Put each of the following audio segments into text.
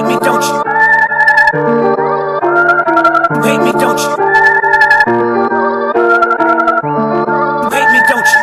hate me, don't you? You hate me, don't you? You hate me, don't you?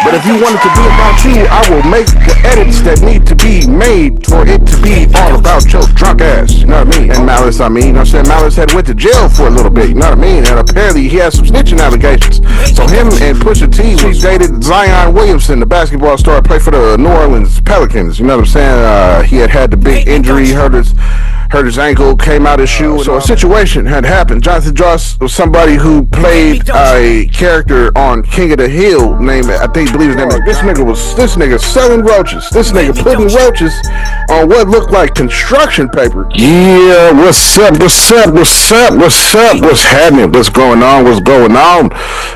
But if you want it to be about you, I will make the edits that need to be made for it to be all about your drunk ass. You know what I mean? And Malice, you know what I'm saying? Malice had went to jail for a little bit, you know what I mean? And apparently he has some snitching allegations. So him and Pusha T was dated Zion Williamson, the basketball star, played for the New Orleans Pelicans. You know what I'm saying? He had the big injury, hurt his ankle, came out his shoe. So a situation had happened. Jonathan Joss was somebody who played a character on King of the Hill named, I think, believe his name. This nigga selling roaches. This nigga putting roaches on what looked like construction paper. Yeah, what's up? What's happening? What's going on?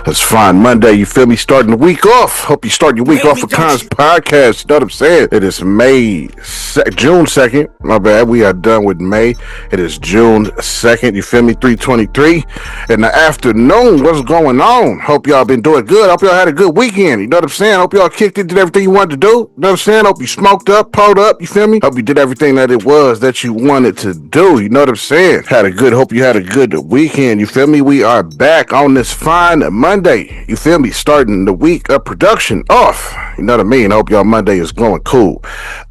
It's fine Monday, you feel me? Starting the week off. Hope you start your week off with Kons podcast. You know what I'm saying? It is June 2nd. My bad. We are done with May. It is June 2nd. You feel me? 3:23 in the afternoon. What's going on? Hope y'all been doing good. Hope y'all had a good weekend. You know what I'm saying? Hope y'all kicked it, did everything you wanted to do. You know what I'm saying? Hope you smoked up, pulled up. You feel me? Hope you did everything that it was that you wanted to do. You know what I'm saying? Hope you had a good weekend. You feel me? We are back on this fine Monday. You feel me? Starting the week of production off. You know what I mean? Hope y'all Monday is going cool.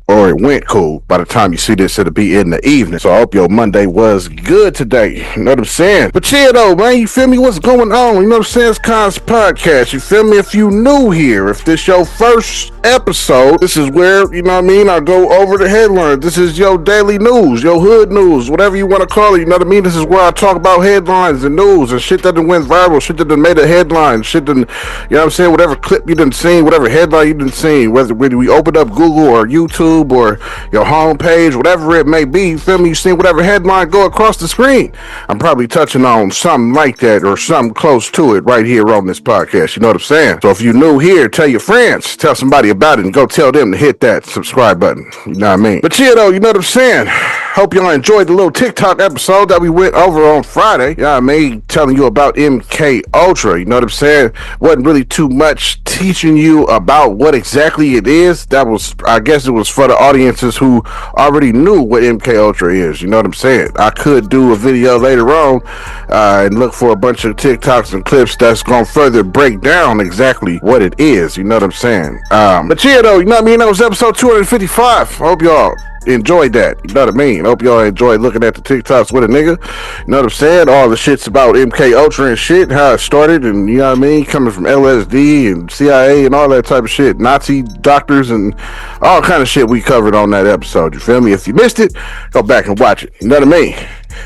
Or it went cool. By the time you see this, it'll be in the evening. So I hope your Monday was good today. You know what I'm saying? But yeah, though, man, you feel me? What's going on? You know what I'm saying? It's Kons podcast. You feel me? If you new here, if this your first episode, this is where, you know what I mean, I go over the headlines. This is your daily news, your hood news, whatever you want to call it. You know what I mean? This is where I talk about headlines and news and shit that done went viral, shit that done made a headline, shit that, you know what I'm saying? Whatever clip you done seen, whatever headline you done seen, whether we open up Google or YouTube or your homepage, whatever it may be, you feel me? You seen whatever headline go across the screen. I'm probably touching on something like that or something close to it right here on this podcast. You know what I'm saying? So if you're new here, tell your friends, tell somebody about it, and go tell them to hit that subscribe button. You know what I mean? But yeah, though, you know what I'm saying? Hope y'all enjoyed the little TikTok episode that we went over on Friday. You know what I mean? Telling you about MK Ultra. You know what I'm saying? Wasn't really too much teaching you about what exactly it is. That was, I guess it was for the audiences who already knew what MK Ultra is. You know what I'm saying? I could do a video later on and look for a bunch of TikToks and clips that's going to further break down exactly what it is. You know what I'm saying? But yeah, though, you know what I mean? That was episode 255. I hope y'all enjoyed that. You know what I mean? Hope y'all enjoyed looking at the TikToks with a nigga. You know what I'm saying? All the shits about MK Ultra and shit, how it started, and you know what I mean? Coming from LSD and CIA and all that type of shit. Nazi doctors and all kind of shit we covered on that episode. You feel me? If you missed it, go back and watch it. You know what I mean?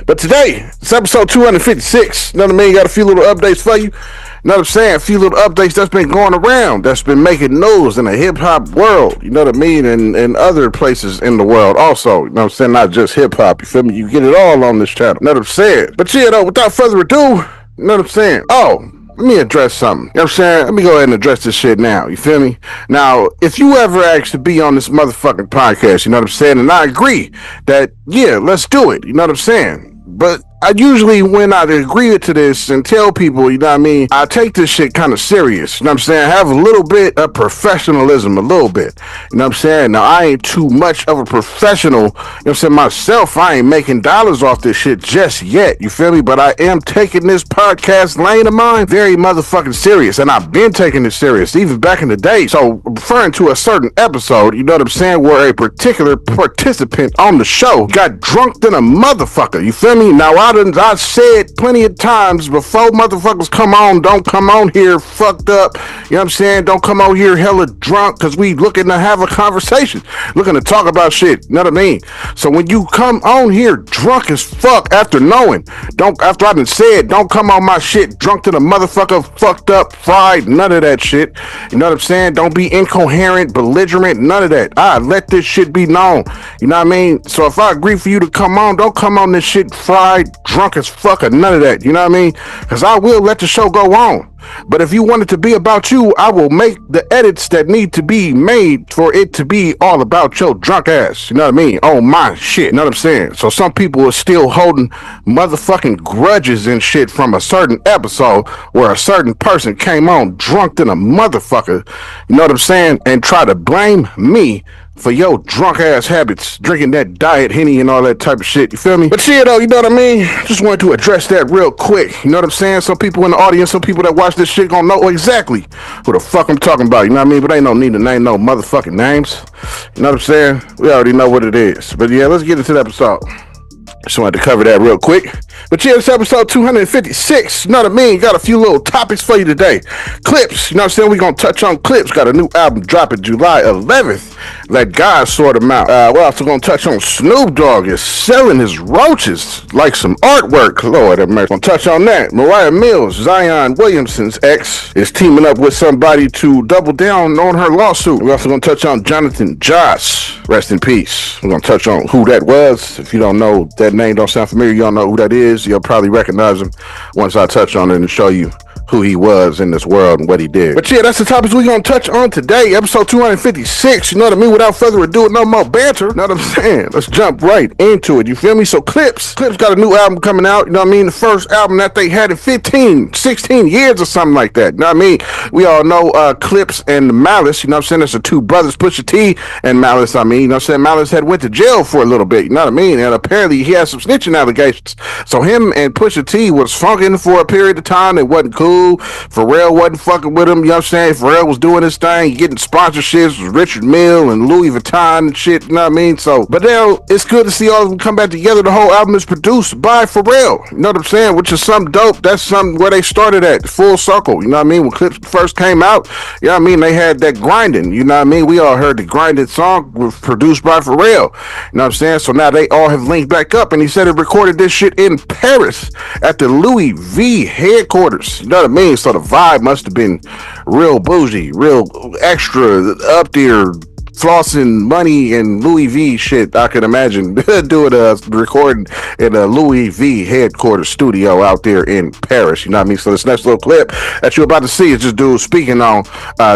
But today, it's episode 256. You know what I mean? Got a few little updates for you. You know what I'm saying? A few little updates that's been going around, that's been making news in the hip-hop world, you know what I mean, and other places in the world also, you know what I'm saying, not just hip-hop, you feel me, you get it all on this channel, you know what I'm saying? But yeah, though, without further ado, you know what I'm saying? Oh, let me address something, you know what I'm saying? Let me go ahead and address this shit now, you feel me? Now, if you ever asked to be on this motherfucking podcast, you know what I'm saying, and I agree that, yeah, let's do it, you know what I'm saying? But I usually, when I agree to this and tell people, you know what I mean, I take this shit kind of serious, you know what I'm saying? I have a little bit of professionalism, a little bit, you know what I'm saying? Now, I ain't too much of a professional, you know what I'm saying, myself. I ain't making dollars off this shit just yet, you feel me? But I am taking this podcast lane of mine very motherfucking serious, and I've been taking it serious, even back in the day. So, referring to a certain episode, you know what I'm saying, where a particular participant on the show got drunk than a motherfucker, you feel me? Now, I said plenty of times before motherfuckers come on, don't come on here fucked up. You know what I'm saying? Don't come on here hella drunk because we looking to have a conversation, looking to talk about shit. You know what I mean? So when you come on here drunk as fuck after knowing, after I've been said, don't come on my shit drunk to the motherfucker, fucked up, fried, none of that shit. You know what I'm saying? Don't be incoherent, belligerent, none of that. I let this shit be known. You know what I mean? So if I agree for you to come on, don't come on this shit fried, drunk as fuck, or none of that. You know what I mean? Because I will let the show go on. But if you want it to be about you, I will make the edits that need to be made for it to be all about your drunk ass. You know what I mean? Oh my shit. You know what I'm saying? So some people are still holding motherfucking grudges and shit from a certain episode where a certain person came on drunk than a motherfucker. You know what I'm saying? And try to blame me for your drunk ass habits, drinking that diet Henny and all that type of shit. You feel me? But shit though, you know what I mean? Just wanted to address that real quick. You know what I'm saying? Some people in the audience, some people that watch this shit gonna know exactly who the fuck I'm talking about. You know what I mean? But ain't no need to name no motherfucking names. You know what I'm saying? We already know what it is. But yeah, let's get into the episode. Just wanted to cover that real quick. But yeah, it's episode 256. You know what I mean? Got a few little topics for you today. Clipse, you know what I'm saying? We're going to touch on Clipse. Got a new album dropping July 11th. Let God sort them out. We're also going to touch on Snoop Dogg is selling his roaches like some artwork. Lord have mercy. Going to touch on that. Moriah Mills, Zion Williamson's ex, is teaming up with somebody to double down on her lawsuit. We're also going to touch on Jonathan Joss. Rest in peace. We're going to touch on who that was. If you don't know, that name don't sound familiar, you don't know who that is, you'll probably recognize him once I touch on it and show you who he was in this world and what he did. But yeah, that's the topics we're going to touch on today, episode 256. You know what I mean? Without further ado, no more banter. You know what I'm saying? Let's jump right into it. You feel me? So Clipse got a new album coming out. You know what I mean? The first album that they had in 16 years or something like that. You know what I mean? We all know Clipse and Malice. You know what I'm saying? There's the two brothers, Pusha T and Malice. I mean, you know what I'm saying? Malice had went to jail for a little bit. You know what I mean? And apparently he had some snitching allegations. So him and Pusha T was funking for a period of time. It wasn't cool. Pharrell wasn't fucking with him, you know what I'm saying? Pharrell was doing his thing, getting sponsorships with Richard Mille and Louis Vuitton and shit, you know what I mean? So, but now it's good to see all of them come back together. The whole album is produced by Pharrell, you know what I'm saying? Which is something dope. That's something where they started at, full circle, you know what I mean? When Clipse first came out, you know what I mean? They had that grinding, you know what I mean? We all heard the grinding song was produced by Pharrell, you know what I'm saying? So now they all have linked back up, and he said he recorded this shit in Paris at the Louis V headquarters, you know what I mean? So the vibe must have been real bougie, real extra, up there, flossing money and Louis V shit. I can imagine doing a recording in a Louis V headquarters studio out there in Paris. You know what I mean? So this next little clip that you're about to see is just dude speaking on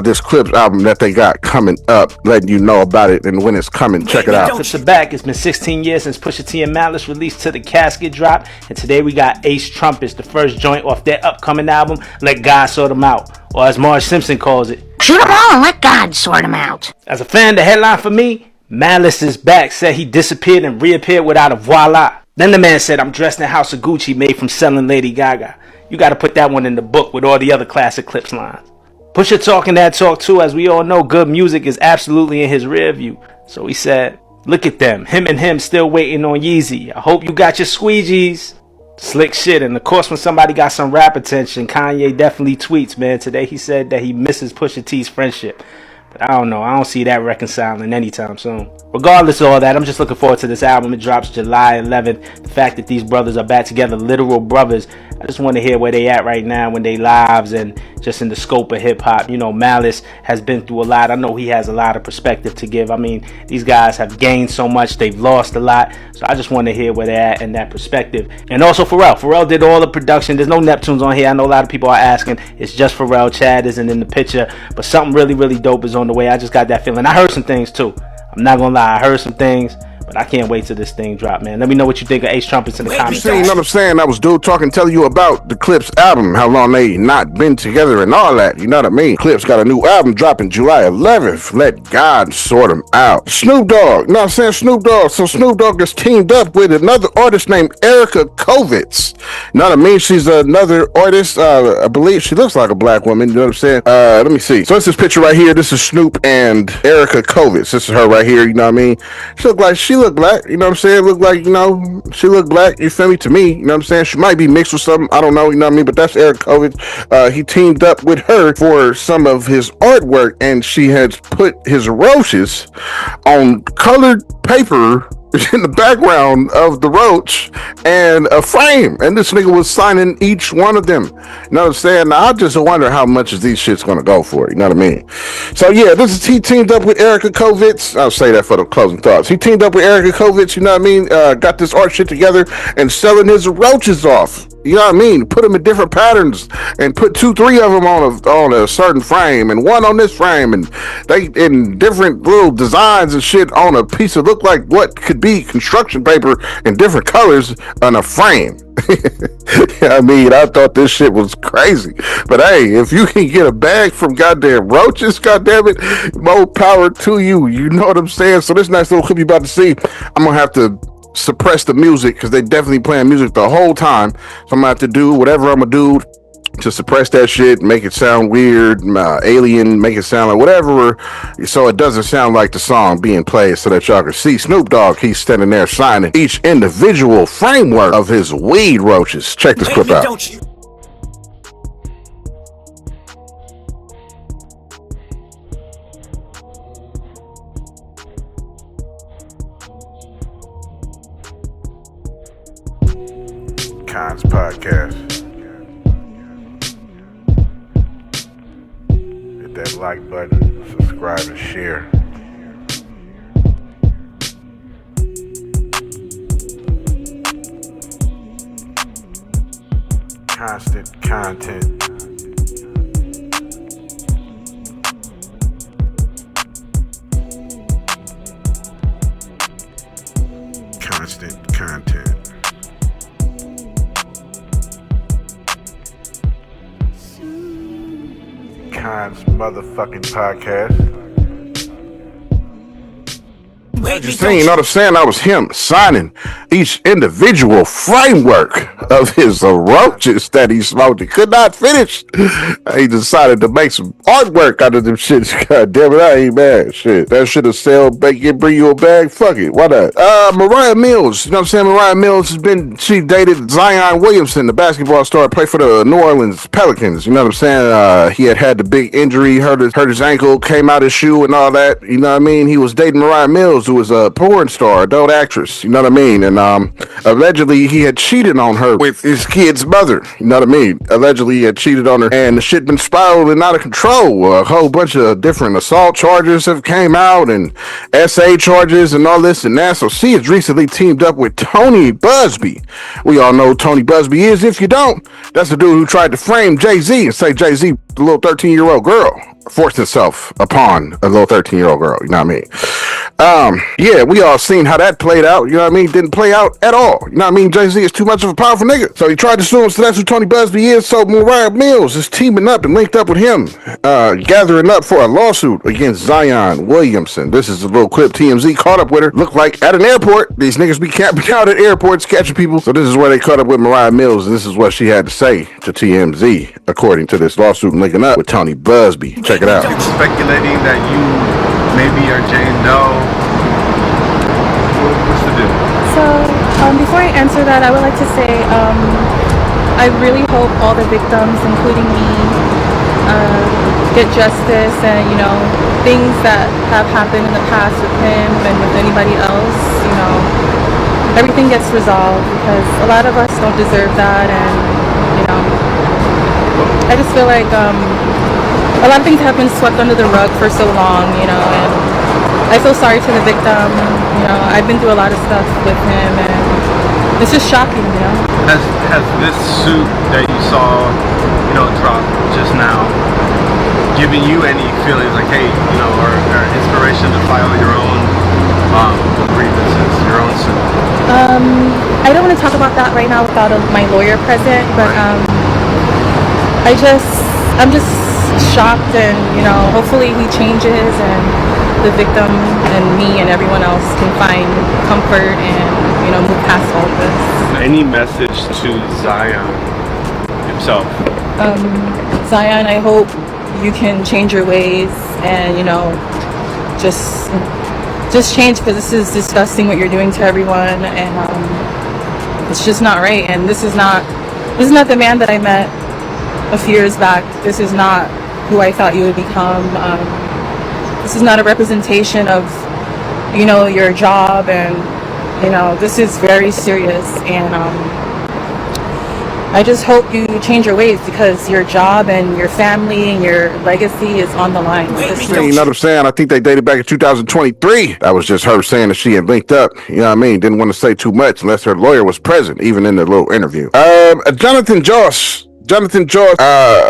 this Clipse album that they got coming up, letting you know about it and when it's coming. Check it out. Clipse are back. It's been 16 years since Pusha T and Malice released To the Casket drop, and today we got Ace Trumpets, the first joint off their upcoming album, Let God Sort Them Out, or as Marge Simpson calls it, shoot them all and let God sort them out. As a fan, the headline for me, Malice is back, said he disappeared and reappeared without a voila. Then the man said, I'm dressed in House of Gucci made from selling Lady Gaga. You gotta put that one in the book with all the other classic Clipse lines. Pusha talking that talk too, as we all know, good music is absolutely in his rear view. So he said, look at them, him and him still waiting on Yeezy. I hope you got your squeegees. Slick shit. And of course, when somebody got some rap attention, Kanye definitely tweets, man. Today he said that he misses Pusha T's friendship. But I don't know. I don't see that reconciling anytime soon. Regardless of all that, I'm just looking forward to this album. It drops July 11th. The fact that these brothers are back together, literal brothers. I just want to hear where they at right now in their lives and just in the scope of hip hop. You know, Malice has been through a lot. I know he has a lot of perspective to give. I mean, these guys have gained so much. They've lost a lot. So I just want to hear where they're at in that perspective. And also Pharrell. Pharrell did all the production. There's no Neptunes on here. I know a lot of people are asking. It's just Pharrell. Chad isn't in the picture. But something really, really dope is on the way. I just got that feeling. I heard some things too. I'm not gonna lie, I heard some things, but I can't wait till this thing drop, man. Let me know what you think of Ace Trumpets in the comments. You know what I'm saying? That was dude talking, telling you about the Clipse album, how long they not been together and all that. You know what I mean? Clipse got a new album dropping July 11th. Let God sort them out. Snoop Dogg, you know what I'm saying? Snoop Dogg. So Snoop Dogg is teamed up with another artist named Erica Kovitz. You know what I mean? She's another artist. I believe she looks like a black woman. You know what I'm saying? Let me see. So it's this picture right here. This is Snoop and Erica Kovitz. This is her right here. You know what I mean? She look black. You know what I'm saying? Look like, she look black. You feel me? To me, you know what I'm saying? She might be mixed with something. I don't know. You know what I mean? But that's Eric Kovic. He teamed up with her for some of his artwork, and she has put his roaches on colored paper in the background of the Roach and a frame, and this nigga was signing each one of them. You know what I'm saying? Now, I just wonder how much is these shits gonna go for. You know what I mean? So yeah, he teamed up with Erica Kovic. I'll say that for the closing thoughts. He teamed up with Erica Kovic. You know what I mean? Got this art shit together and selling his roaches off. You know what I mean? Put them in different patterns and put 2-3 of them on a certain frame and one on this frame, and they in different little designs and shit on a piece of look like what could be construction paper in different colors on a frame. I mean, I thought this shit was crazy, but hey, if you can get a bag from goddamn roaches, goddamn it, more power to you. You know what I'm saying? So this nice little clip you about to see, I'm gonna have to suppress the music because they definitely playing music the whole time. So I'm gonna have to do whatever I'm gonna do to suppress that shit, make it sound weird, alien, make it sound like whatever, so it doesn't sound like the song being played, so that y'all can see Snoop Dogg. He's standing there signing each individual framework of his weed roaches. Check this clip out. Don't you? Kons podcast. Hit that like button, subscribe and share. Constant content. Constant content. Kons motherfucking podcast. You know what I'm saying? I was him signing each individual framework of his roaches that he smoked. He could not finish. He decided to make some artwork out of them shits. God damn it, I ain't mad. Shit, that shit will sell, bring you a bag. Fuck it, why not? Moriah Mills. You know what I'm saying? Moriah Mills she dated Zion Williamson, the basketball star, played for the New Orleans Pelicans. You know what I'm saying? He had the big injury, hurt his ankle, came out his shoe and all that. You know what I mean? He was dating Moriah Mills, who was a porn star, adult actress. You know what I mean? And allegedly he had cheated on her with his kid's mother. You know what I mean? Allegedly he had cheated on her, and the shit been spiraling out of control. A whole bunch of different assault charges have came out, and SA charges and all this and that. So she has recently teamed up with Tony Busby. We all know who Tony Busby is. If you don't, that's the dude who tried to frame Jay-Z and say Jay-Z, the little 13-year-old girl, forced himself upon a little 13-year-old girl. You know what I mean? Yeah, we all seen how that played out. You know what I mean? Didn't play out at all. You know what I mean? Jay-Z is too much of a powerful nigga. So he tried to sue him, so that's who Tony Busby is. So Moriah Mills is teaming up and linked up with him, gathering up for a lawsuit against Zion Williamson. This is a little clip. TMZ caught up with her. Looked like at an airport. These niggas be camping out at airports catching people. So this is where they caught up with Moriah Mills, and this is what she had to say to TMZ, according to this lawsuit and linking up with Tony Busby. Check it out. Speculating that you maybe are Jane Doe. What's the deal? So, before I answer that, I would like to say I really hope all the victims, including me, get justice, and things that have happened in the past with him and with anybody else, everything gets resolved, because a lot of us don't deserve that. And I just feel like a lot of things have been swept under the rug for so long, and I feel sorry to the victim. I've been through a lot of stuff with him, and it's just shocking, Has this suit that you saw, drop just now, given you any feelings like, hey, or inspiration to file your own grievances, your own suit? I don't want to talk about that right now without my lawyer present, but I'm just shocked, and hopefully he changes, and the victim and me and everyone else can find comfort and move past all of this. Any message to Zion himself? Zion, I hope you can change your ways and just just change, because this is disgusting what you're doing to everyone, and it's just not right. And this is not the man that I met a few years back. This is not who I thought you would become. This is not a representation of, your job, and this is very serious. And I just hope you change your ways, because your job and your family and your legacy is on the line. You know what I'm saying? I think they dated back in 2023. That was just her saying that she had linked up. You know what I mean? Didn't want to say too much unless her lawyer was present, even in the little interview. Jonathan Joss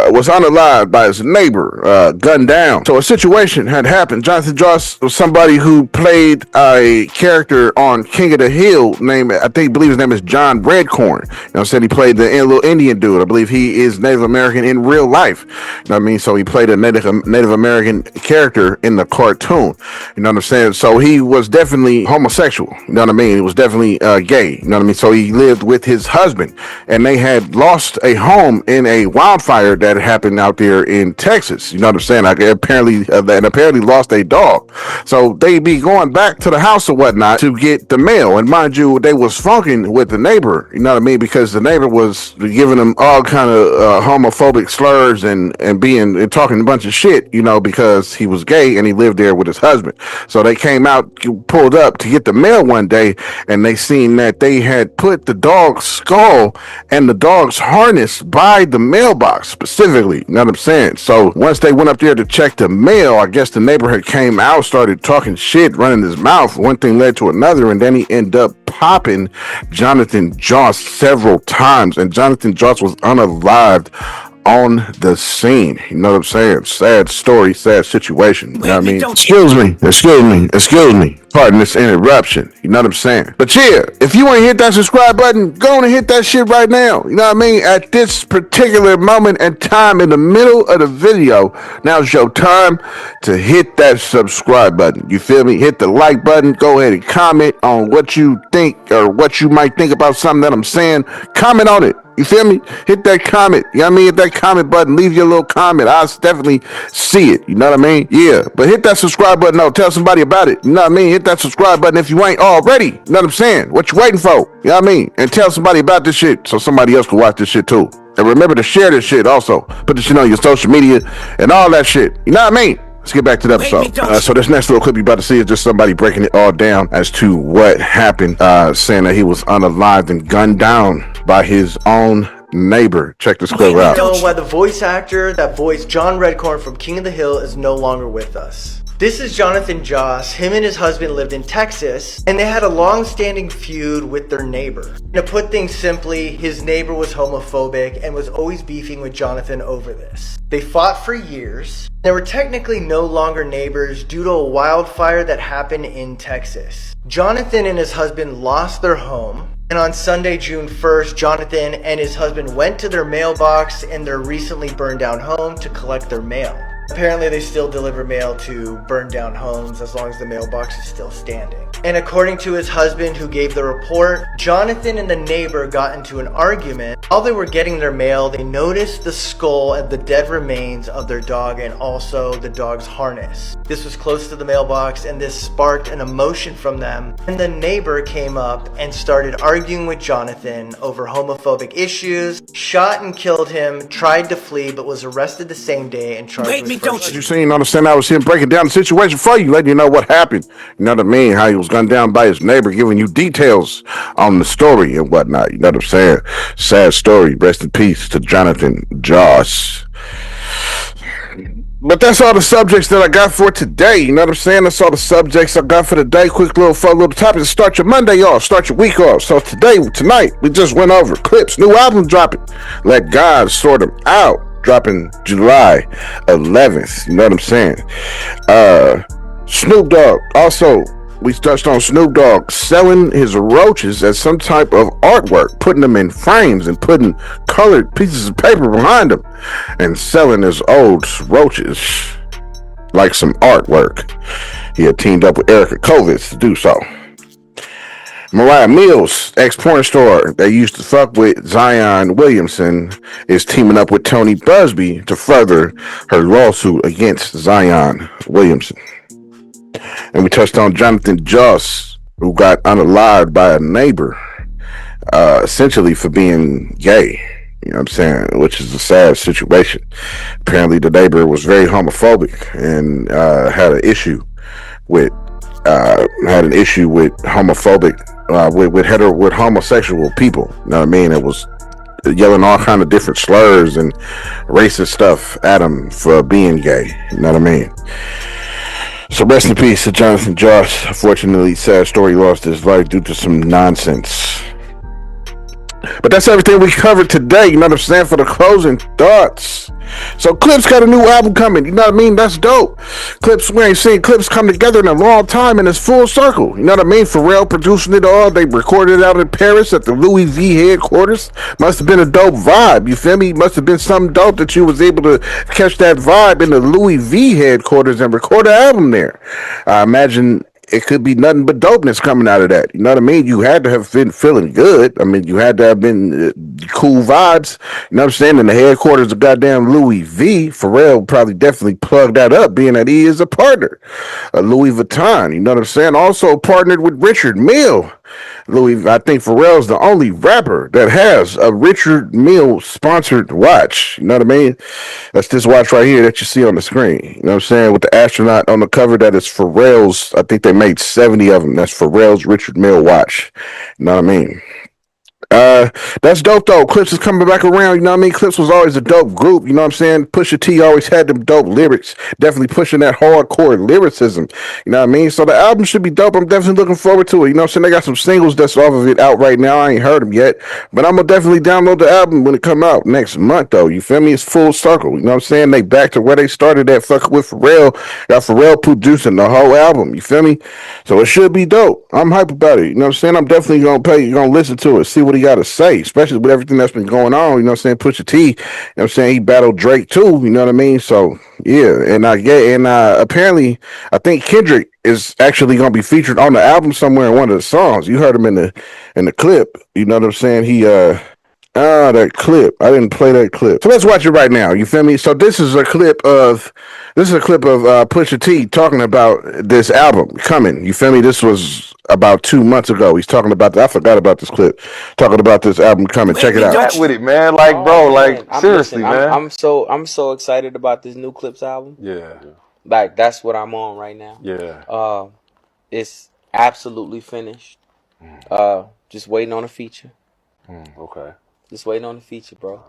was unalived by his neighbor, gunned down. So a situation had happened. Jonathan Joss was somebody who played a character on King of the Hill named, I believe his name is John Redcorn. You know what I'm saying? He played the little Indian dude. I believe he is Native American in real life. You know what I mean? So he played a Native American character in the cartoon. You know what I'm saying? So he was definitely homosexual. You know what I mean? He was definitely gay. You know what I mean? So he lived with his husband, and they had lost a home in a wildfire that happened out there in Texas. You know what I'm saying? Apparently lost a dog. So they be going back to the house or whatnot to get the mail. And mind you, they was funking with the neighbor. You know what I mean? Because the neighbor was giving them all kind of homophobic slurs and talking a bunch of shit, because he was gay and he lived there with his husband. So they came out, pulled up to get the mail one day, and they seen that they had put the dog's skull and the dog's harness by the mailbox specifically. You know what I'm saying? So once they went up there to check the mail, I guess the neighbor had came out, started talking shit, running his mouth. One thing led to another, and then he ended up popping Jonathan Joss several times, and Jonathan Joss was unalived on the scene. You know what I'm saying? Sad story, sad situation. You know what I mean? Excuse me. Pardon this interruption. You know what I'm saying? But yeah, if you ain't hit that subscribe button, go on and hit that shit right now. You know what I mean? At this particular moment and time in the middle of the video, now's your time to hit that subscribe button. You feel me? Hit the like button. Go ahead and comment on what you think or what you might think about something that I'm saying. Comment on it. You feel me? Hit that comment. You know what I mean? Hit that comment button. Leave your little comment. I'll definitely see it. You know what I mean? Yeah. But hit that subscribe button. No, tell somebody about it. You know what I mean? Hit that subscribe button if you ain't already. You know what I'm saying? What you waiting for? You know what I mean? And tell somebody about this shit so somebody else can watch this shit too. And remember to share this shit also. Put this shit on your social media and all that shit. You know what I mean? Let's get back to the episode. So this next little clip you about to see is just somebody breaking it all down as to what happened, saying that he was unalived and gunned down by his own neighbor. Check this clip out. Know why the voice actor that voiced John Redcorn from King of the Hill is no longer with us. This is Jonathan Joss. Him and his husband lived in Texas, and they had a long-standing feud with their neighbor. To put things simply, his neighbor was homophobic and was always beefing with Jonathan over this. They fought for years. They were technically no longer neighbors due to a wildfire that happened in Texas. Jonathan and his husband lost their home. And on Sunday, June 1st, Jonathan and his husband went to their mailbox in their recently burned down home to collect their mail. Apparently they still deliver mail to burned down homes as long as the mailbox is still standing. And according to his husband who gave the report, Jonathan and the neighbor got into an argument. While they were getting their mail, they noticed the skull and the dead remains of their dog and also the dog's harness. This was close to the mailbox and this sparked an emotion from them. And the neighbor came up and started arguing with Jonathan over homophobic issues, shot and killed him, tried to flee but was arrested the same day and charged with first. You seen, understand, I was here breaking down the situation for you, letting you know what happened. You know what I mean? How he was gunned down by his neighbor, giving you details on the story and whatnot. You know what I'm saying? Sad story. Rest in peace to Jonathan Joss. But that's all the subjects that I got for today. You know what I'm saying? That's all the subjects I got for today. Quick little fun little topic to start your Monday off, start your week off. So tonight, we just went over Clipse, new album dropping. Let God Sort Them Out, dropping July 11th. You know what I'm saying? Snoop Dogg, also, we touched on Snoop Dogg selling his roaches as some type of artwork, putting them in frames and putting colored pieces of paper behind them and selling his old roaches like some artwork. He had teamed up with Erica Kovitz to do so. Moriah Mills, ex-porn star that used to fuck with Zion Williamson, is teaming up with Tony Busby to further her lawsuit against Zion Williamson. And we touched on Jonathan Joss, who got unalived by a neighbor, essentially for being gay. You know what I'm saying? Which is a sad situation. Apparently, the neighbor was very homophobic and had an issue with homophobic with homosexual people. You know what I mean? It was yelling all kind of different slurs and racist stuff at him for being gay. You know what I mean? So rest in peace to Jonathan Joss. Unfortunately, sad story, lost his life due to some nonsense. But that's everything we covered today. You know what I'm saying? For the closing thoughts. So Clipse got a new album coming. You know what I mean? That's dope. Clipse, we ain't seen Clipse come together in a long time, and it's full circle. You know what I mean? Pharrell producing it all. They recorded it out in Paris at the Louis V headquarters. Must have been a dope vibe. You feel me? Must have been something dope that you was able to catch that vibe in the Louis V headquarters and record an album there. I imagine it could be nothing but dopeness coming out of that. You know what I mean? You had to have been feeling good. I mean, you had to have been cool vibes. You know what I'm saying? In the headquarters of goddamn Louis V, Pharrell probably definitely plugged that up, being that he is a partner of Louis Vuitton. You know what I'm saying? Also partnered with Richard Mille. I think Pharrell's the only rapper that has a Richard Mille sponsored watch. You know what I mean? That's this watch right here that you see on the screen. You know what I'm saying? With the astronaut on the cover, that is Pharrell's. I think they made 70 of them. That's Pharrell's Richard Mille watch. You know what I mean? That's dope though. Clipse is coming back around. You know what I mean? Clipse was always a dope group. You know what I'm saying? Pusha T always had them dope lyrics. Definitely pushing that hardcore lyricism. You know what I mean? So the album should be dope. I'm definitely looking forward to it. You know what I'm saying? They got some singles that's off of it out right now. I ain't heard them yet, but I'm gonna definitely download the album when it come out next month though. You feel me? It's full circle. You know what I'm saying? They back to where they started at, fucking with Pharrell. Got Pharrell producing the whole album. You feel me? So it should be dope. I'm hype about it. You know what I'm saying? I'm definitely gonna listen to it, see what he got to say, especially with everything that's been going on. You know what I'm saying? Pusha T, you know what I'm saying? He battled Drake too. You know what I mean? So yeah, and apparently I think Kendrick is actually gonna be featured on the album somewhere in one of the songs. You heard him in the clip. You know what I'm saying? That clip. I didn't play that clip. So let's watch it right now. You feel me? So this is a clip of Pusha T talking about this album coming. You feel me? This was about 2 months ago. He's talking about that. I forgot about this clip. Talking about this album coming. Check it out. Back with it, man. Like, bro, like seriously, man. I'm so excited about this new Clipse album. Yeah. Like that's what I'm on right now. Yeah. It's absolutely finished. Just waiting on a feature. Okay. Just waiting on the feature, bro.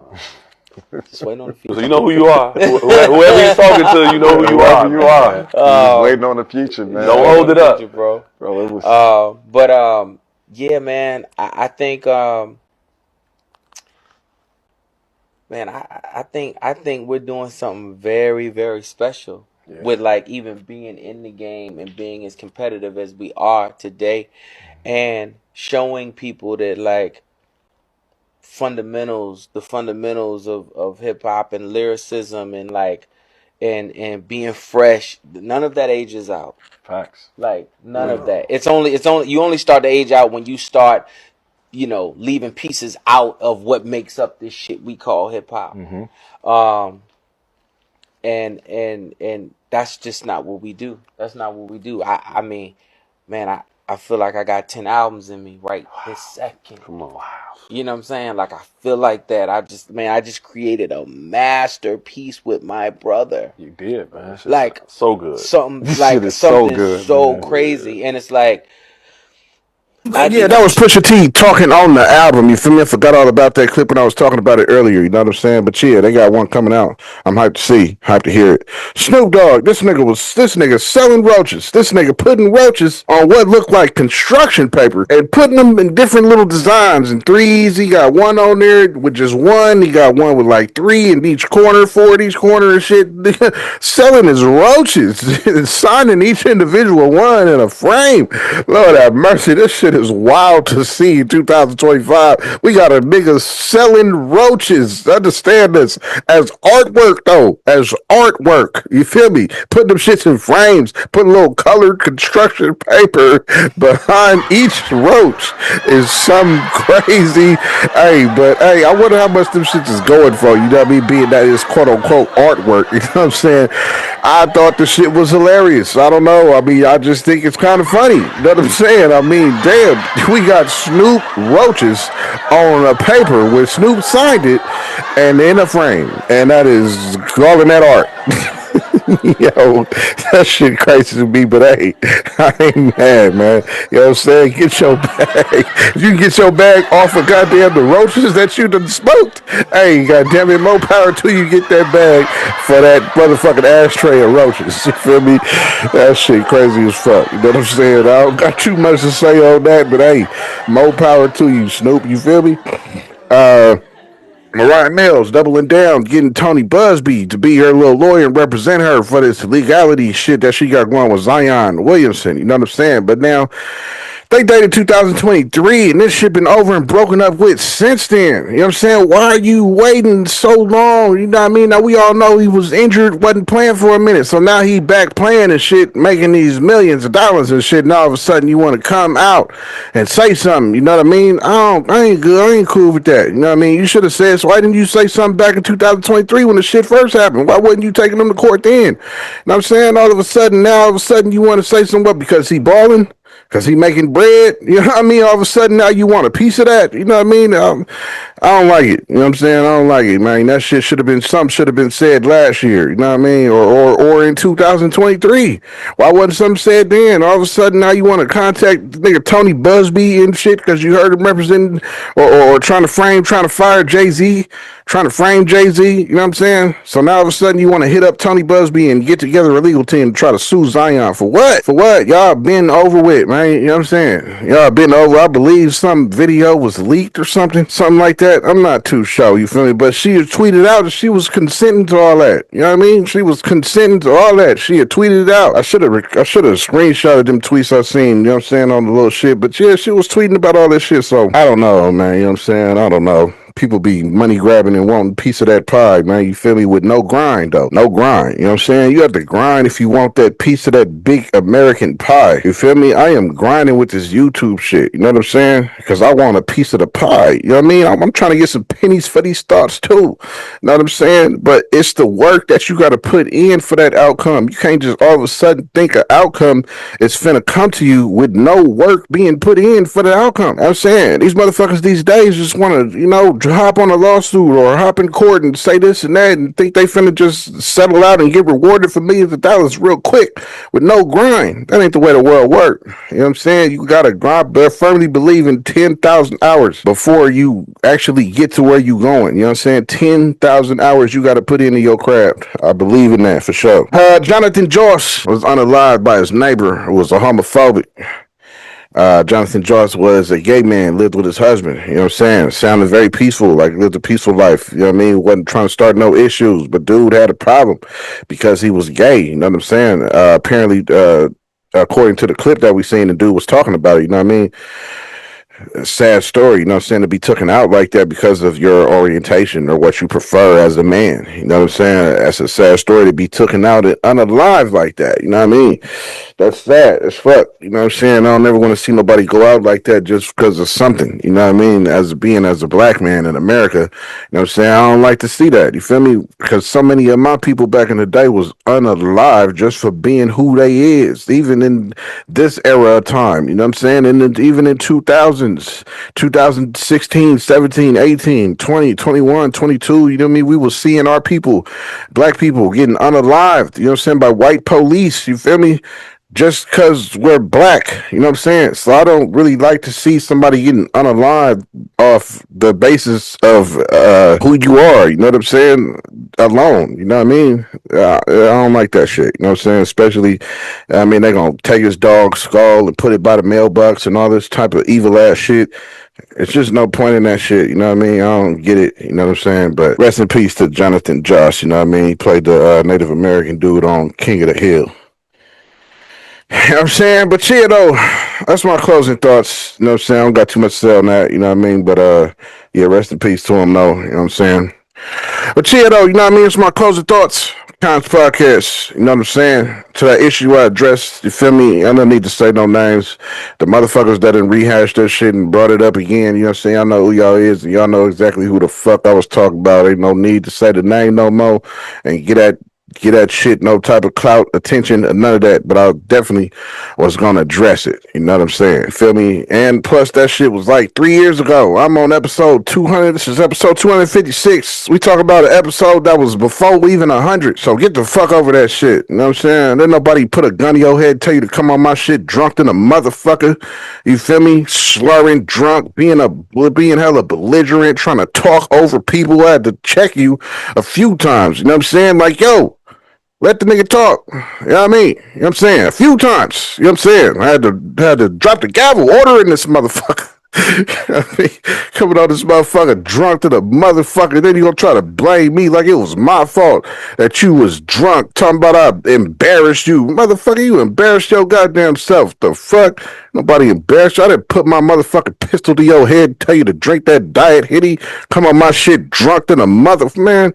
Just waiting on the feature. So you know who you are. Whoever he's talking to, you know who you are. You are. Just waiting on the future, man. Don't hold it up, feature, bro. Bro, it was. Yeah, man. I think, I think we're doing something very, very special with like even being in the game and being as competitive as we are today, and showing people that like the fundamentals of hip hop and lyricism and like and being fresh. None of that ages out. Facts. Like none of that. It's only you only start to age out when you start, you know, leaving pieces out of what makes up this shit we call hip hop. And that's just not what we do. That's not what we do. I mean, man, I feel like I got 10 albums in me right this second. Come on. Wow. You know what I'm saying? Like, I feel like that. I just created a masterpiece with my brother. You did, man. Like, so good. Something like something so crazy. And it's like, Yeah, that was Pusha T talking on the album. You feel me? I forgot all about that clip when I was talking about it earlier. You know what I'm saying? But yeah, they got one coming out. I'm hyped to see, hyped to hear it. Snoop Dogg, this nigga selling roaches. This nigga putting roaches on what looked like construction paper and putting them in different little designs and threes. He got one on there with just one. He got one with like 3 in each corner, 4 in each corner and shit. Selling his roaches, signing each individual one in a frame. Lord have mercy, this shit shit is wild to see in 2025. We got a nigga selling roaches. Understand this as artwork, though, as artwork. You feel me? Putting them shits in frames, putting a little colored construction paper behind each roach is some crazy. Hey, but hey, I wonder how much them shits is going for. You know what I mean? Being that it's quote unquote artwork. You know what I'm saying? I thought the shit was hilarious. I don't know. I mean, I just think it's kind of funny. You know what I'm saying? I mean, damn, we got Snoop roaches on a paper where Snoop signed it and in a frame. And that is calling that art. Yo, that shit crazy to me, but hey, I ain't mad, man. You know what I'm saying? Get your bag. If you can get your bag off of goddamn the roaches that you done smoked, hey, goddamn it, more power to you. Get that bag for that motherfucking ashtray of roaches. You feel me? That shit crazy as fuck. You know what I'm saying? I don't got too much to say on that, but hey, more power to you, Snoop. You feel me? Moriah Mills doubling down, getting Tony Busby to be her little lawyer and represent her for this legality shit that she got going with Zion Williamson. You know what I'm saying? But now they dated 2023, and this shit been over and broken up with since then. You know what I'm saying? Why are you waiting so long? You know what I mean? Now, we all know he was injured, wasn't playing for a minute, so now he back playing and shit, making these millions of dollars and shit, and all of a sudden you want to come out and say something. You know what I mean? I ain't good. I ain't cool with that. You know what I mean? You should have said, so why didn't you say something back in 2023 when the shit first happened? Why wasn't you taking him to court then? You know what I'm saying? All of a sudden you want to say something, what, because he balling? Because he making bread, you know what I mean? All of a sudden now you want a piece of that, you know what I mean? I don't like it, you know what I'm saying? I don't like it, man. That shit should have been said last year, you know what I mean? Or in 2023. Why wasn't something said then? All of a sudden now you want to contact nigga Tony Busby and shit because you heard him representing or trying to fire Jay-Z, trying to frame Jay-Z, you know what I'm saying? So now all of a sudden you want to hit up Tony Busby and get together a legal team to try to sue Zion for what? For what? Y'all been over with, man. You know what I'm saying? Y'all been over. I believe some video was leaked or something like that. I'm not too sure, you feel me? But she had tweeted out that she was consenting to all that. You know what I mean? She was consenting to all that. She had tweeted it out. I should have screenshotted them tweets I seen, you know what I'm saying, on the little shit. But yeah, she was tweeting about all this shit. So I don't know, man. You know what I'm saying? I don't know. People be money grabbing and wanting a piece of that pie, man. You feel me? With no grind, though. No grind. You know what I'm saying? You have to grind if you want that piece of that big American pie. You feel me? I am grinding with this YouTube shit. You know what I'm saying? Because I want a piece of the pie. You know what I mean? I'm trying to get some pennies for these thoughts, too. You know what I'm saying? But it's the work that you got to put in for that outcome. You can't just all of a sudden think an outcome is finna come to you with no work being put in for the outcome. You know what I'm saying? These motherfuckers these days just want to, you know, hop on a lawsuit or hop in court and say this and that and think they finna just settle out and get rewarded for millions of dollars real quick with no grind. That ain't the way the world works. You know what I'm saying? You gotta grind, but firmly believe in 10,000 hours before you actually get to where you going. You know what I'm saying? 10,000 hours you gotta put into your craft. I believe in that for sure. Jonathan Joss was unalived by his neighbor who was a homophobic. Jonathan Joss was a gay man, lived with his husband, you know what I'm saying? Sounded very peaceful, like lived a peaceful life, you know what I mean? Wasn't trying to start no issues, but dude had a problem because he was gay, you know what I'm saying? Apparently, according to the clip that we seen, the dude was talking about it, you know what I mean? A sad story, you know what I'm saying, to be taken out like that because of your orientation or what you prefer as a man. You know what I'm saying? That's a sad story to be taken out and unalive like that. You know what I mean? That's sad as fuck. You know what I'm saying? I don't ever want to see nobody go out like that just because of something. You know what I mean? As a black man in America, you know what I'm saying? I don't like to see that. You feel me? Because so many of my people back in the day was unalive just for being who they is, even in this era of time. You know what I'm saying? And even in 2000s, 2016, 17, 18, 20, 21, 22, you know what I mean? We were seeing our people, black people, getting unalived, you know what I'm saying, by white police, you feel me? Just because we're black, you know what I'm saying? So I don't really like to see somebody getting unalived off the basis of who you are, you know what I'm saying? Alone, you know what I mean? I don't like that shit, you know what I'm saying? Especially, I mean, they're going to take his dog's skull and put it by the mailbox and all this type of evil ass shit. It's just no point in that shit, you know what I mean? I don't get it, you know what I'm saying? But rest in peace to Jonathan Joss, you know what I mean? He played the Native American dude on King of the Hill. You know what I'm saying? But yeah, though, that's my closing thoughts. You know what I'm saying? I don't got too much to say on that, you know what I mean? But yeah, rest in peace to him though, you know what I'm saying? But yeah, though, you know what I mean? It's my closing thoughts. Kons podcast, you know what I'm saying? To that issue I addressed, you feel me? I don't need to say no names. The motherfuckers that done rehashed that shit and brought it up again, you know what I'm saying? I know who y'all is, and y'all know exactly who the fuck I was talking about. Ain't no need to say the name no more and get that shit no type of clout, attention, or none of that. But I definitely was gonna address it. You know what I'm saying? Feel me? And plus, that shit was like 3 years ago. I'm on episode 200. This is episode 256. We talk about an episode that was before even 100. So get the fuck over that shit. You know what I'm saying? Then nobody put a gun in your head, tell you to come on my shit drunk than a motherfucker. You feel me? Slurring, drunk, being hella belligerent, trying to talk over people. I had to check you a few times. You know what I'm saying? Like, yo, let the nigga talk. You know what I mean? You know what I'm saying? A few times. You know what I'm saying? I had to drop the gavel, order in this motherfucker. You know what I mean? Coming on this motherfucker drunk to the motherfucker. Then you gonna try to blame me like it was my fault that you was drunk. Talking about I embarrassed you. Motherfucker, you embarrassed your goddamn self. The fuck? Nobody embarrassed you. I didn't put my motherfucking pistol to your head and tell you to drink that Diet Hitty. Come on my shit drunk than a man.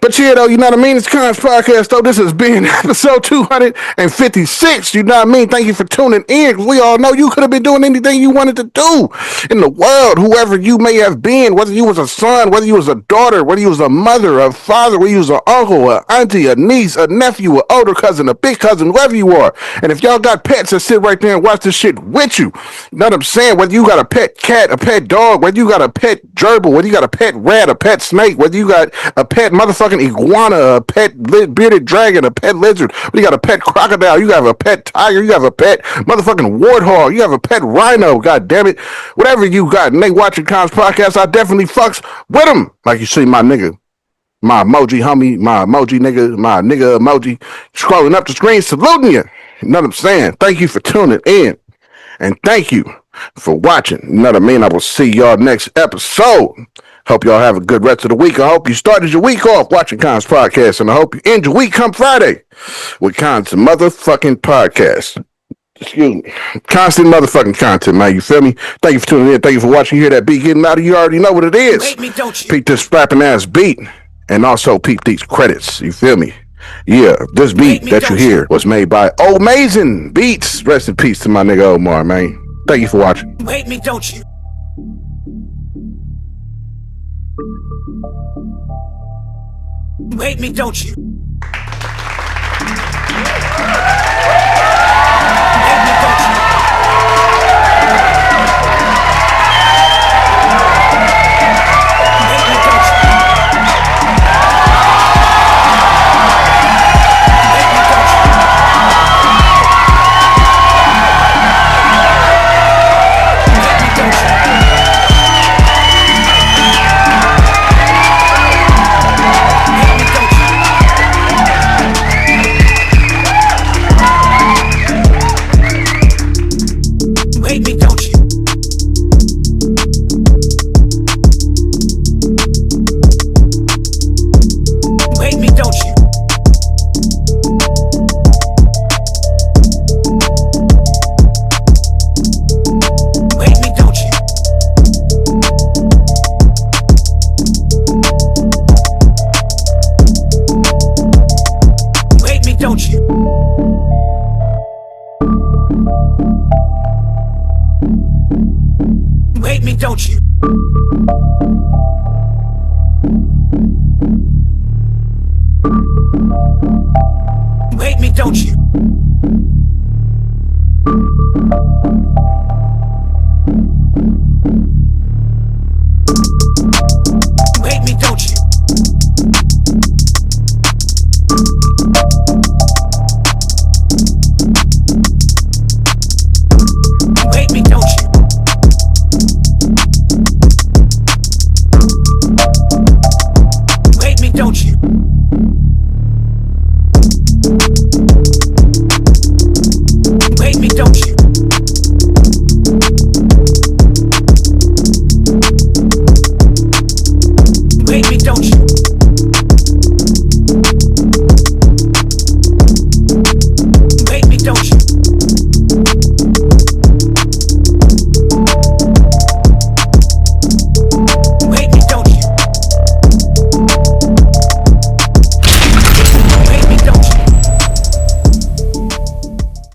But yeah, though, you know what I mean? It's Kons Podcast, though. This has been episode 256. You know what I mean? Thank you for tuning in. We all know you could have been doing anything you wanted to do in the world, whoever you may have been, whether you was a son, whether you was a daughter, whether you was a mother, a father, whether you was an uncle, a auntie, a niece, a nephew, an older cousin, a big cousin, whoever you are. And if y'all got pets that sit right there and watch this shit with you, you know what I'm saying? Whether you got a pet cat, a pet dog, whether you got a pet gerbil, whether you got a pet rat, a pet snake, whether you got a pet motherfucking iguana, a pet bearded dragon, a pet lizard, you got a pet crocodile, you have a pet tiger, you have a pet motherfucking warthog, you have a pet rhino, god damn it, whatever you got, and they watching Kons Podcast, I definitely fucks with them. Like you see my nigga, my emoji homie, my emoji nigga, my nigga emoji scrolling up the screen saluting you. You know what I'm saying? Thank you for tuning in. And thank you for watching. You know what I mean? I will see y'all next episode. Hope y'all have a good rest of the week. I hope you started your week off watching Kons Podcast. And I hope you end your week come Friday with Kons motherfucking podcast. Excuse me. Constant motherfucking content, man. You feel me? Thank you for tuning in. Thank you for watching. You hear that beat getting out of you already know what it is. Hate me, don't you? Peep this flapping ass beat. And also peep these credits. You feel me? Yeah, this beat that you hear was made by Amazing Beats. Rest in peace to my nigga Omar, man. Thank you for watching. You hate me, don't you? You hate me, don't you? Don't you? You hate me, don't you?